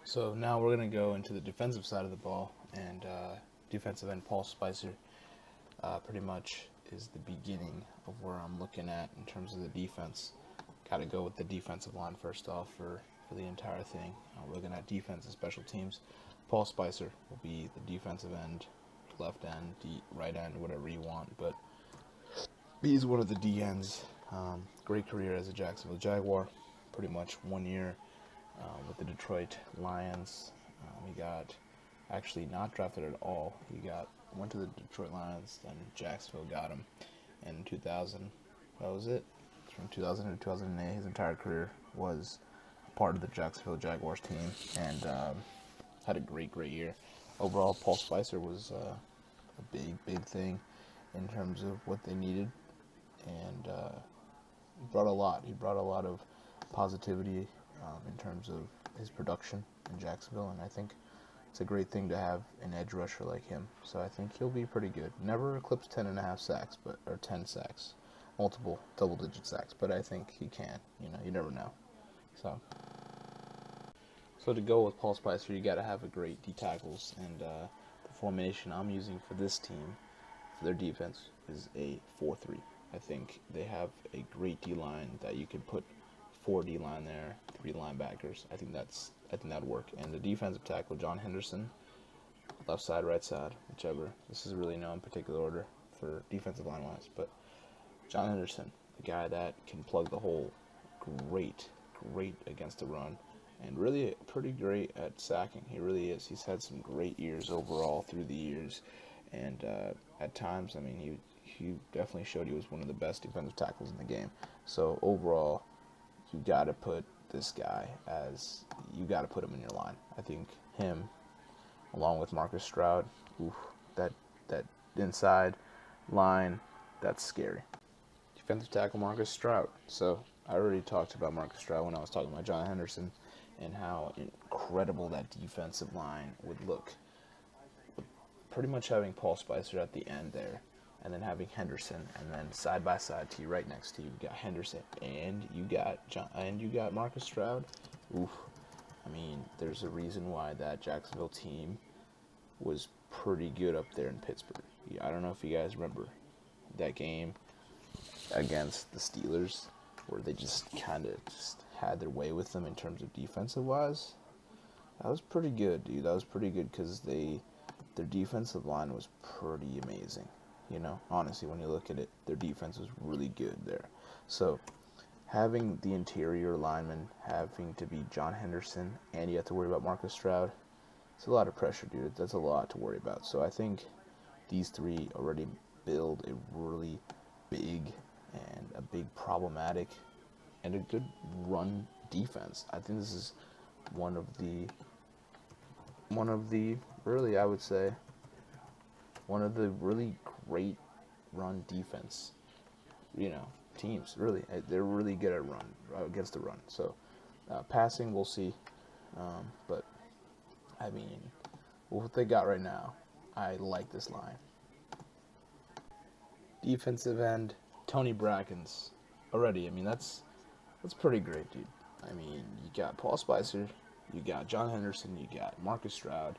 So now we're going to go into the defensive side of the ball, and defensive end Paul Spicer pretty much is the beginning of where I'm looking at in terms of the defense. Got to go with the defensive line first off for the entire thing. We're looking at defense and special teams. Paul Spicer will be the defensive end, left end, right end, whatever you want, but he's one of the D ends. Great career as a Jacksonville Jaguar, pretty much 1 year with the Detroit Lions. He got actually not drafted at all. Went to the Detroit Lions, then Jacksonville got him in 2000. That was it. From 2000 to 2008, his entire career was part of the Jacksonville Jaguars team, and had a great year. Overall, Paul Spicer was a big thing in terms of what they needed, and he brought a lot. He brought a lot of positivity in terms of his production in Jacksonville, and I think it's a great thing to have an edge rusher like him. So I think he'll be pretty good. Never eclipsed 10.5 sacks, or 10 sacks, multiple double-digit sacks, but I think he can. You never know. So to go with Paul Spicer, you got to have a great D tackles, and the formation I'm using for this team, for their defense, is a 4-3. I think they have a great D line that you could put 4 D line there, 3 linebackers. I think that'd work. And the defensive tackle, John Henderson, left side, right side, whichever. This is really no in particular order for defensive line wise, but John Henderson, the guy that can plug the hole, great against the run, and really pretty great at sacking. He really is. He's had some great years overall through the years, and at times, I mean, he definitely showed he was one of the best defensive tackles in the game. So overall, you got to put this guy you got to put him in your line. I think him, along with Marcus Stroud, that inside line, that's scary. Defensive tackle Marcus Stroud. So I already talked about Marcus Stroud when I was talking about John Henderson and how incredible that defensive line would look. Pretty much having Paul Spicer at the end there, and then having Henderson, and then side by side to you, right next to you, you got Henderson, and you got Marcus Stroud. I mean, there's a reason why that Jacksonville team was pretty good up there in Pittsburgh. I don't know if you guys remember that game against the Steelers, where they just kind of had their way with them in terms of defensive wise. That was pretty good, dude. That was pretty good because their defensive line was pretty amazing. Honestly, when you look at it, their defense was really good there. So having the interior lineman having to be John Henderson, and you have to worry about Marcus Stroud, it's a lot of pressure, dude. That's a lot to worry about. So I think these three already build a really big problematic and a good run defense. I think this is one of the really, I would say, one of the really great run defense, teams. Really, they're really good at run against the run. So passing, we'll see. But I mean, what they got right now, I like this line. Defensive end, Tony Brackens. Already, I mean, that's pretty great, dude. I mean, you got Paul Spicer, you got John Henderson, you got Marcus Stroud,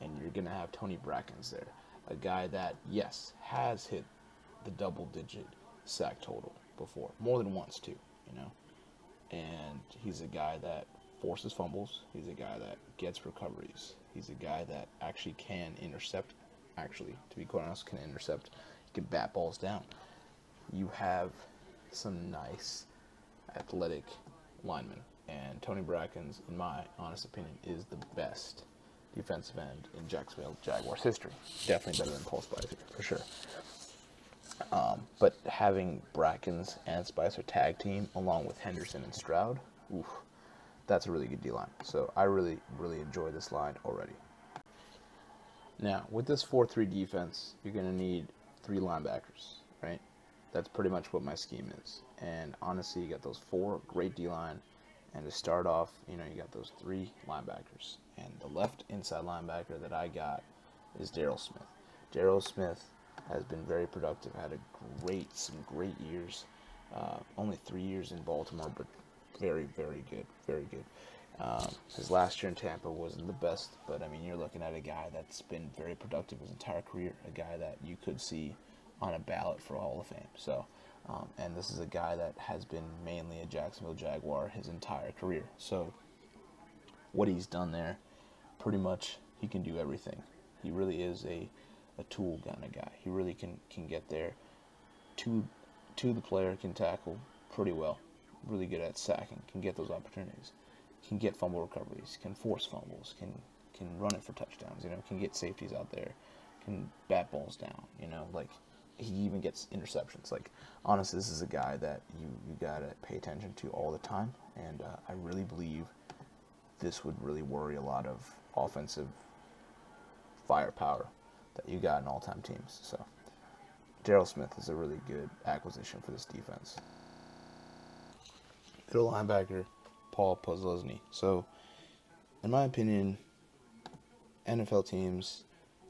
and you're going to have Tony Brackens there. A guy that, yes, has hit the double-digit sack total before. More than once, too, And he's a guy that forces fumbles. He's a guy that gets recoveries. He's a guy that actually can intercept. Actually, to be quite honest, can intercept. He can bat balls down. You have some nice athletic linemen. And Tony Brackens, in my honest opinion, is the best defensive end in Jacksonville Jaguars history. Definitely better than Paul Spicer, for sure. But having Brackens and Spicer tag team along with Henderson and Stroud, that's a really good D-line. So I really enjoy this line already. Now, with this 4-3 defense, you're going to need 3 linebackers, right? That's pretty much what my scheme is. And honestly, you got those 4 great D-line. And to start off, you got those 3 linebackers. And the left inside linebacker that I got is Daryl Smith. Daryl Smith has been very productive, had some great years. Only 3 years in Baltimore, but very good. His last year in Tampa wasn't the best, but I mean, you're looking at a guy that's been very productive his entire career, a guy that you could see on a ballot for Hall of Fame. So, and this is a guy that has been mainly a Jacksonville Jaguar his entire career. So, what he's done there, pretty much he can do everything. He really is a tool kind of guy. He really can get there to the player, can tackle pretty well, really good at sacking, can get those opportunities, can get fumble recoveries, can force fumbles, can run it for touchdowns, can get safeties out there, can bat balls down, like he even gets interceptions. Like, honestly, this is a guy that you gotta pay attention to all the time, and I really believe this would really worry a lot of offensive firepower that you got in all-time teams. So Daryl Smith is a really good acquisition for this defense. Middle linebacker, Paul Posluszny. So, in my opinion, NFL teams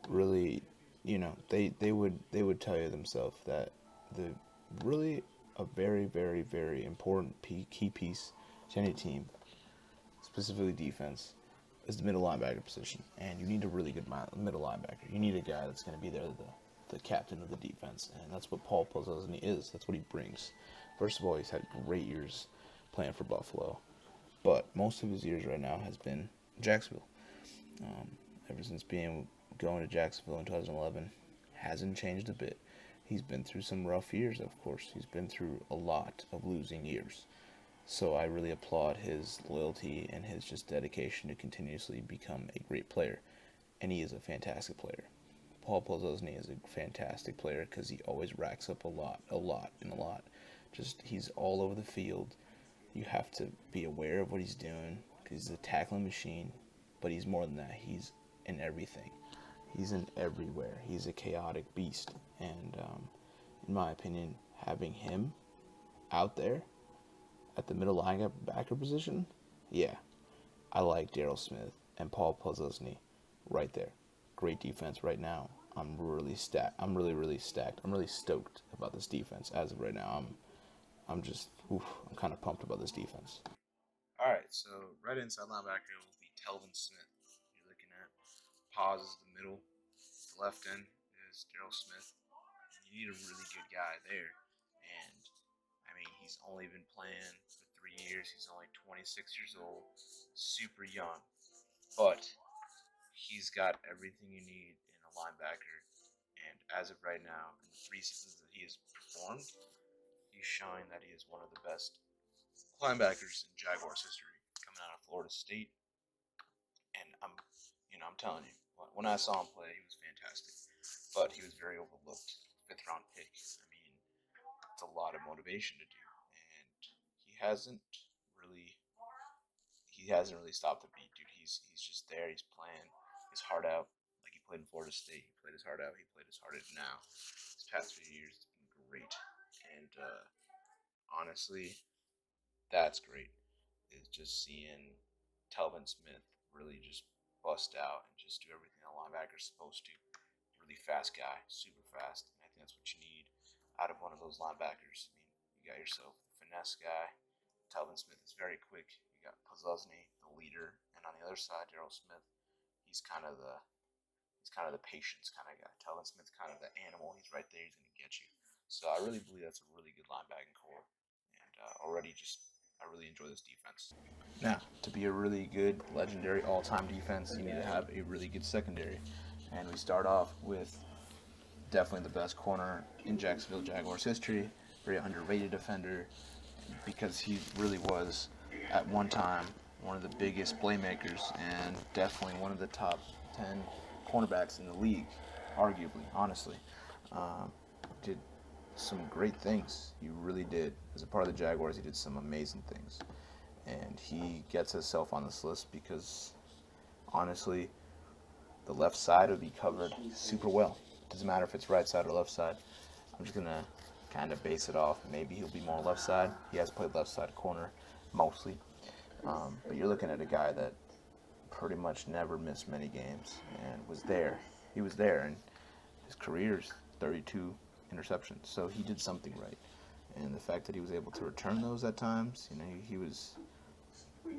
really, they would tell you themselves that the really a very, very, very important key piece to any team, specifically defense, is the middle linebacker position. And you need a really good middle linebacker. You need a guy that's going to be there, the captain of the defense, and that's what Paul Posluszny is. That's what he brings. First of all, he's had great years playing for Buffalo, but most of his years right now has been Jacksonville. Ever since going to Jacksonville in 2011, hasn't changed a bit. He's been through some rough years, of course. He's been through a lot of losing years. So I really applaud his loyalty and his just dedication to continuously become a great player. And he is a fantastic player. Paul Posluszny is a fantastic player because he always racks up a lot. Just, he's all over the field. You have to be aware of what he's doing because he's a tackling machine. But he's more than that. He's in everything. He's in everywhere. He's a chaotic beast. And in my opinion, having him out there at the middle linebacker position, yeah, I like Daryl Smith and Paul Posluszny right there. Great defense right now. I'm really stacked. I'm really stacked. I'm really stoked about this defense as of right now. I'm kind of pumped about this defense. All right, so right inside linebacker will be Telvin Smith. You're looking at pause is the middle. The left end is Daryl Smith. You need a really good guy there. And, I mean, he's only been playing for 3 years. He's only 26 years old. Super young. But he's got everything you need in a linebacker. And as of right now, in the 3 seasons that he has performed, he's showing that he is one of the best linebackers in Jaguars history, coming out of Florida State. And I'm telling you, when I saw him play, he was fantastic. But he was very overlooked. 5th-round pick. I mean, it's a lot of motivation to do, and he hasn't really stopped the beat, dude. He's just there. He's playing his heart out, like he played in Florida State. He played his heart out. He played his heart out now. These past few years, it's been great, and honestly, that's great. Is just seeing Telvin Smith really just bust out and just do everything a linebacker's supposed to. Really fast guy, super fast, and I think that's what you need out of one of those linebackers. I mean, you got yourself a finesse guy. Telvin Smith is very quick. You got Posluszny, the leader, and on the other side, Daryl Smith. He's kind of the patience kind of guy. Telvin Smith's kind of the animal. He's right there. He's gonna get you. So I really believe that's a really good linebacking core, and I really enjoy this defense. Now, to be a really good, legendary, all-time defense, you need to have a really good secondary. And we start off with definitely the best corner in Jacksonville Jaguars history, very underrated defender, because he really was, at one time, one of the biggest playmakers and definitely one of the top 10 cornerbacks in the league, arguably, honestly. Did some great things. He really did. As a part of the Jaguars, he did some amazing things. And he gets himself on this list because, honestly, the left side would be covered super well. Doesn't matter if it's right side or left side. I'm just going to kind of base it off. Maybe he'll be more left side. He has played left side corner mostly. But you're looking at a guy that pretty much never missed many games and was there. He was there, and his career's 32 interceptions. So he did something right. And the fact that he was able to return those at times, he was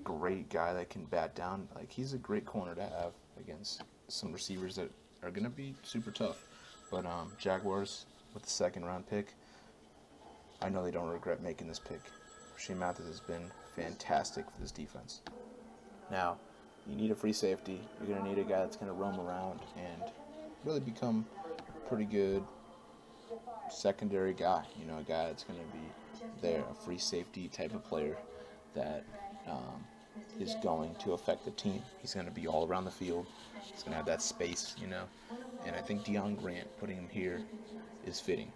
great guy that can bat down. Like, he's a great corner to have against some receivers that are going to be super tough. But Jaguars with the second-round pick, I know they don't regret making this pick. Rasheed Mathis has been fantastic for this defense. Now, you need a free safety. You're going to need a guy that's going to roam around and really become a pretty good secondary guy. You know, a guy that's going to be there, a free safety type of player that is going to affect the team. He's going to be all around the field. He's going to have that space, you know. And I think Deion Grant, putting him here, is fitting.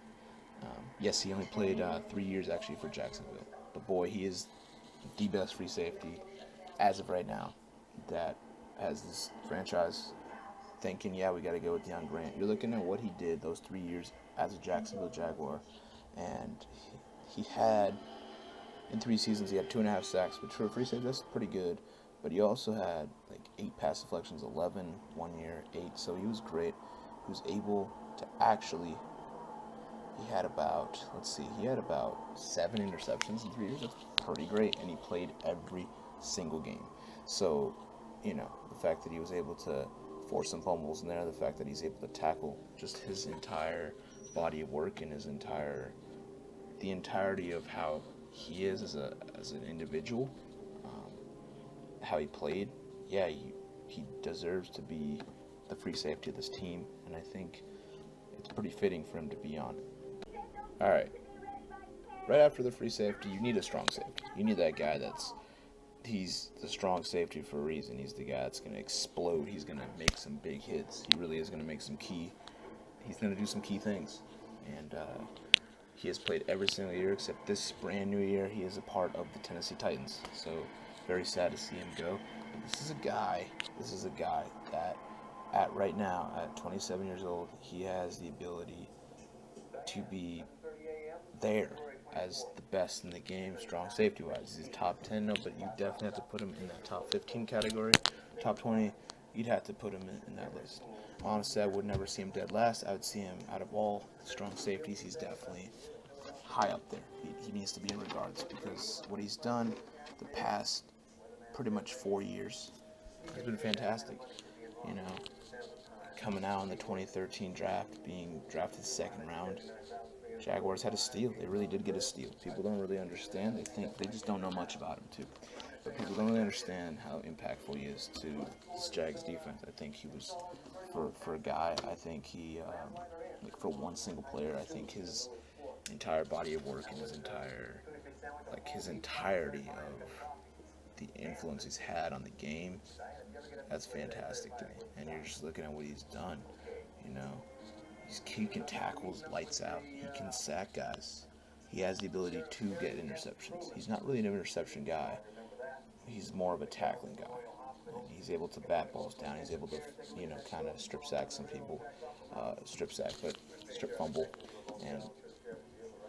Yes, he only played 3 years actually for Jacksonville. But boy, he is the best free safety as of right now that has this franchise thinking, yeah, we got to go with Deion Grant. You're looking at what he did those 3 years as a Jacksonville Jaguar, and he had, in 3 seasons, he had 2.5 sacks, which for a free safety, that's pretty good. But he also had like 8 pass deflections, 11 1 year, 8. So he was great. He was able to actually. He had about 7 interceptions in 3 years. That's pretty great, and he played every single game. So, you know, the fact that he was able to force some fumbles in there, the fact that he's able to tackle just his entire body of work and the entirety of how he is as an individual, how he played, yeah, he deserves to be the free safety of this team, and I think it's pretty fitting for him to be on it. All right. Right after the free safety, you need a strong safety. You need that guy he's the strong safety for a reason. He's the guy that's going to explode. He's going to make some big hits. He really is going to make he's going to do some key things. And he has played every single year except this brand new year. He is a part of the Tennessee Titans. So very sad to see him go. But this is a guy that right now, at 27 years old, he has the ability to be there as the best in the game, strong safety-wise. He's top 10, no, but you definitely have to put him in that top 15 category. Top 20, you'd have to put him in that list. Honestly, I would never see him dead last. I would see him out of all strong safeties. He's definitely high up there. He needs to be in regards because what he's done the past pretty much 4 years has been fantastic. You know, coming out in the 2013 draft, being drafted second round, Jaguars had a steal. They really did get a steal. People don't really understand. They just don't know much about him, too. But people don't really understand how impactful he is to this Jags defense. I think he was, for a guy, I think he, like for one single player, I think his entire body of work and his entirety of the influence he's had on the game, that's fantastic to me. And you're just looking at what he's done, you know. He can tackle lights out. He can sack guys. He has the ability to get interceptions. He's not really an interception guy. He's more of a tackling guy. And he's able to bat balls down. He's able to, you know, kind of strip sack some people. Strip fumble. And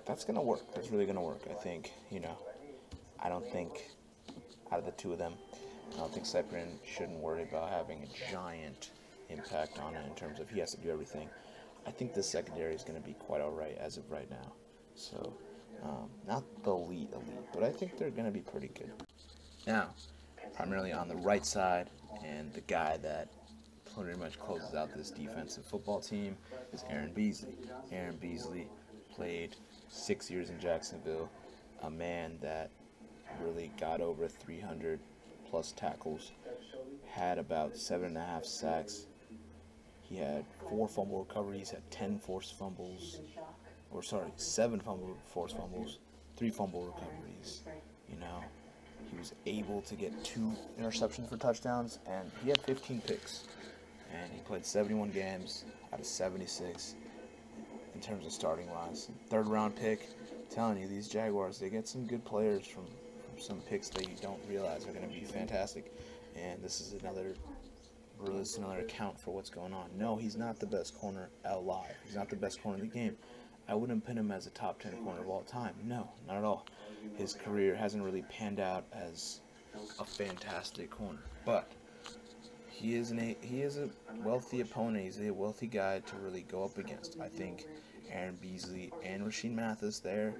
that's going to work. That's really going to work. I think, you know, I don't think out of the two of them, I don't think Cyprian shouldn't worry about having a giant impact on it in terms of he has to do everything. I think the secondary is going to be quite all right as of right now. So, not the elite, but I think they're going to be pretty good. Now, primarily on the right side, and the guy that pretty much closes out this defensive football team is Aaron Beasley. Aaron Beasley played 6 years in Jacksonville, a man that really got over 300 plus tackles, had about 7.5 sacks. He had 4 fumble recoveries, had 10 forced fumbles, 7 forced fumbles, 3 fumble recoveries. You know, he was able to get 2 interceptions for touchdowns, and he had 15 picks. And he played 71 games out of 76 in terms of starting wise. 3rd round pick, I'm telling you, these Jaguars, they get some good players from some picks that you don't realize are going to be fantastic. And this is another account for what's going on. No, he's not the best corner alive. He's not the best corner in the game. I wouldn't pin him as a top 10 corner of all time. No, not at all. His career hasn't really panned out as a fantastic corner. But he is a wealthy opponent. He's a wealthy guy to really go up against. I think Aaron Beasley and Rasheed Mathis there,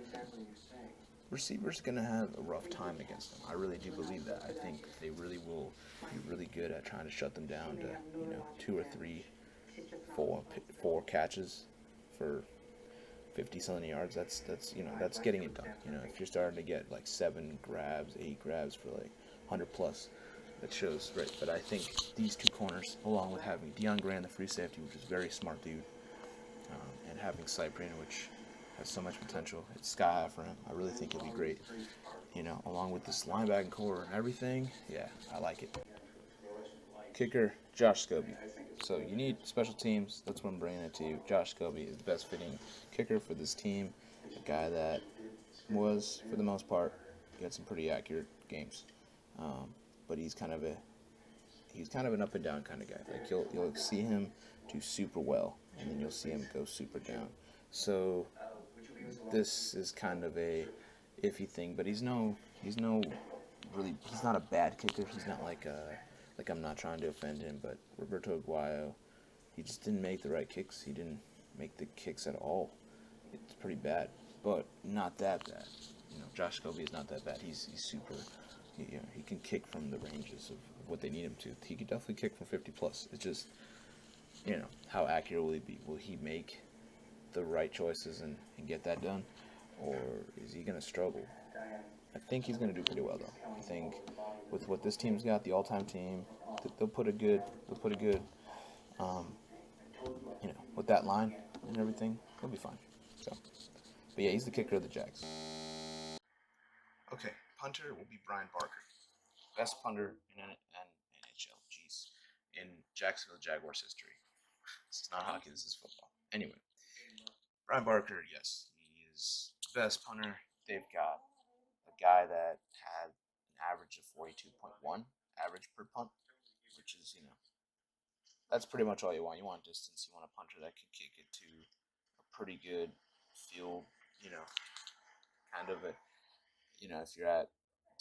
receivers going to have a rough time against them. I really do believe that. I think they really will be really good at trying to shut them down to, 2 or 3, 4 catches for 50-something yards. That's getting it done. If you're starting to get like 7 grabs, 8 grabs for like 100 plus, that shows right. But I think these 2 corners, along with having Deion Grant, the free safety, which is a very smart dude, and having Cyprian, which has so much potential, it's sky high for him. I really think he'll be great. Along with this linebacking core and everything, yeah, I like it. Kicker, Josh Scobie. So you need special teams. That's what I'm bringing it to you. Josh Scobie is the best fitting kicker for this team. A guy that was, for the most part, he had some pretty accurate games. But he's kind of an up and down kind of guy. Like you'll see him do super well, and then you'll see him go super down. So this is kind of a iffy thing. But he's not a bad kicker. He's not like I'm not trying to offend him, but Roberto Aguayo, he just didn't make the right kicks. He didn't make the kicks at all. It's pretty bad, but not that bad. Josh Scobie is not that bad. He's super. He can kick from the ranges of what they need him to. He could definitely kick from 50 plus. It's just, how accurate will he be? Will he make the right choices and get that done, or is he going to struggle? I think he's going to do pretty well, though. I think with what this team's got, the all-time team, they'll put a good, with that line and everything, he'll be fine. So, but yeah, he's the kicker of the Jags. Okay, punter will be Brian Barker, best punter in NHL. Jeez, in Jacksonville Jaguars history. This is not hockey. This is football. Anyway, Brian Barker, yes, he is the best punter. They've got a guy that had an average of 42.1 average per punt, which is, that's pretty much all you want. You want distance. You want a punter that can kick it to a pretty good field, kind of a, if you're at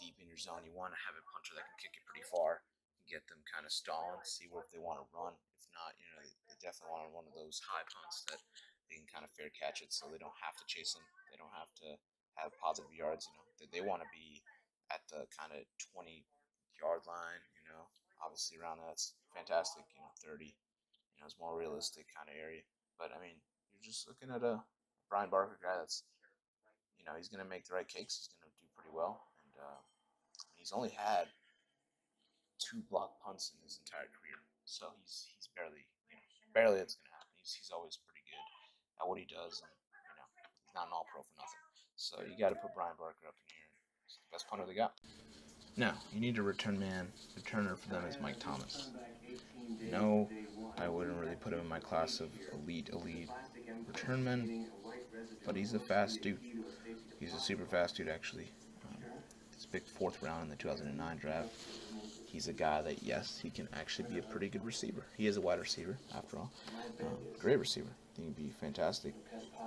deep in your zone, you want to have a punter that can kick it pretty far and get them kind of stalling, see if they want to run. If not, they definitely want one of those high punts that they can kind of fair catch it so they don't have to chase them. They don't have to have positive yards, They want to be at the kind of 20-yard line, Obviously around that's fantastic, 30, it's more realistic kind of area. But, you're just looking at a Brian Barker guy that's, he's going to make the right kicks. He's going to do pretty well. And he's only had 2 block punts in his entire career. So he's barely, barely it's going to happen. He's always pretty good at what he does. And, he's not an all-pro for nothing. So you got to put Brian Barker up in here. He's the best punter they got. Now, you need a return man. Returner for them is Mike Thomas. No, I wouldn't really put him in my class of elite return men, but he's a fast dude. He's a super fast dude, actually. He's a big 4th round in the 2009 draft. He's a guy that, yes, he can actually be a pretty good receiver. He is a wide receiver, after all. Great receiver. I think he'd be fantastic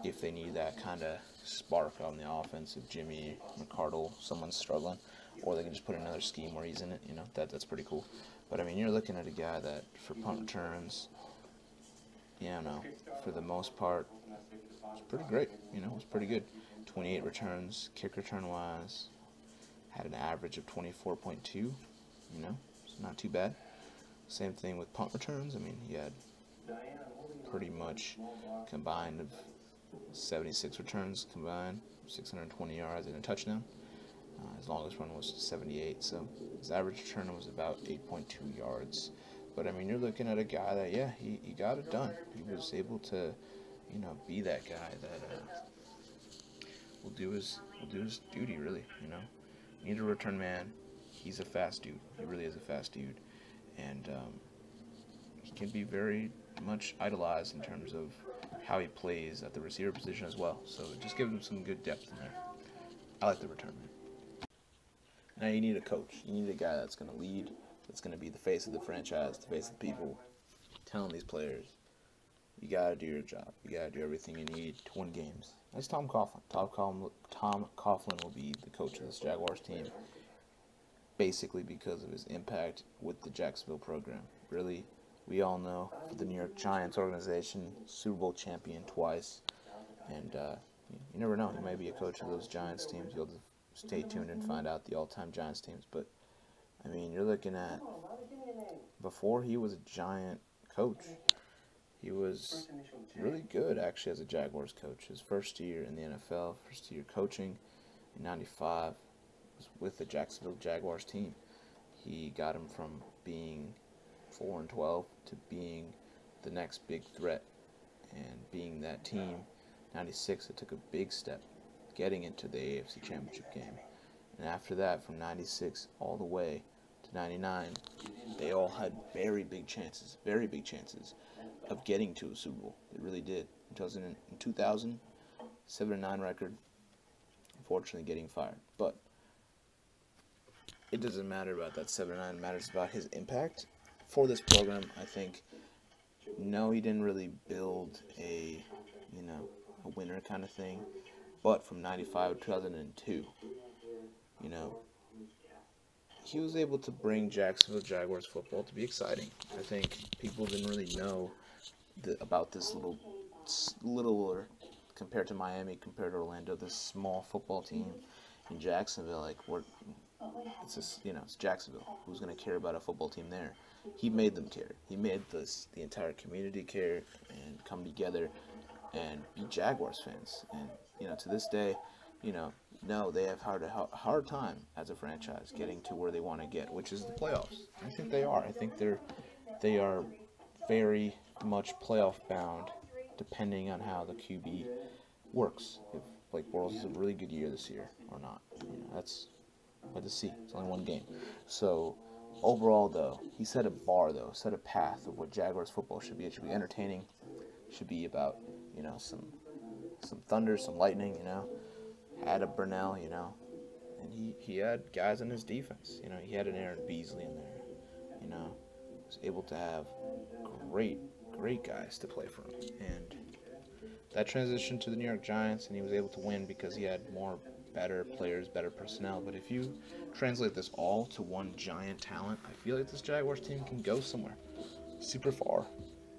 if they need that kind of spark on the offense. If Jimmy McCardle, someone's struggling, or they can just put another scheme where he's in it. That's pretty cool. But you're looking at a guy that for punt returns, for the most part, was pretty great. Was pretty good. 28 returns, kick return wise, had an average of 24.2. It's not too bad. Same thing with punt returns. He had pretty much combined of 76 returns combined, 620 yards and a touchdown. His longest run was 78, so his average return was about 8.2 yards. But you're looking at a guy that, yeah, he got it done. He was able to, be that guy that will do his duty, really. You need a return man. He's a fast dude. He really is a fast dude, and he can be very much idolized in terms of how he plays at the receiver position as well. So it just gives him some good depth in there. I like the return man. Now you need a coach. You need a guy that's going to lead, that's going to be the face of the franchise, the face of the people, telling these players, you got to do your job. You got to do everything you need to win games. That's Tom Coughlin. Tom Coughlin will be the coach of this Jaguars team, basically because of his impact with the Jacksonville program. Really, we all know, for the New York Giants organization, Super Bowl champion twice, and you never know. He might be a coach of those Giants teams. You'll stay tuned and find out the all-time Giants teams. But I mean, you're looking at, before he was a Giant coach, he was really good actually as a Jaguars coach. His first year in the NFL, first year coaching in '95 was with the Jacksonville Jaguars team. He got him from being 4-12 to being the next big threat and being that team. '96, it took a big step getting into the AFC Championship game. And after that, from '96 all the way to '99, they all had very big chances of getting to a Super Bowl. They really did. In 2000, 7-9 record, unfortunately getting fired. But it doesn't matter about that 7-9. It matters about his impact for this program. I think, no, he didn't really build a winner kind of thing. But from '95 to 2002, he was able to bring Jacksonville Jaguars football to be exciting. I think people didn't really know about this little, compared to Miami, compared to Orlando, this small football team in Jacksonville. Like, it's Jacksonville. Who's going to care about a football team there? He made them care. He made the entire community care and come together and be Jaguars fans. And to this day, no, they have a hard time as a franchise getting to where they want to get, which is the playoffs. I think they are. I think they are very much playoff bound, depending on how the QB works. If Blake Bortles is a really good year this year or not, that's hard to see. It's only one game. So overall, though, he set a path of what Jaguars football should be. It should be entertaining. It should be about some thunder, some lightning. Had a Burnell, and he had guys in his defense. He had an Aaron Beasley in there. Was able to have great guys to play for him. And that transitioned to the New York Giants, and he was able to win because he had better players, better personnel. But if you translate this all to one giant talent, I feel like this Jaguars team can go somewhere super far.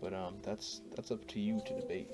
But that's up to you to debate.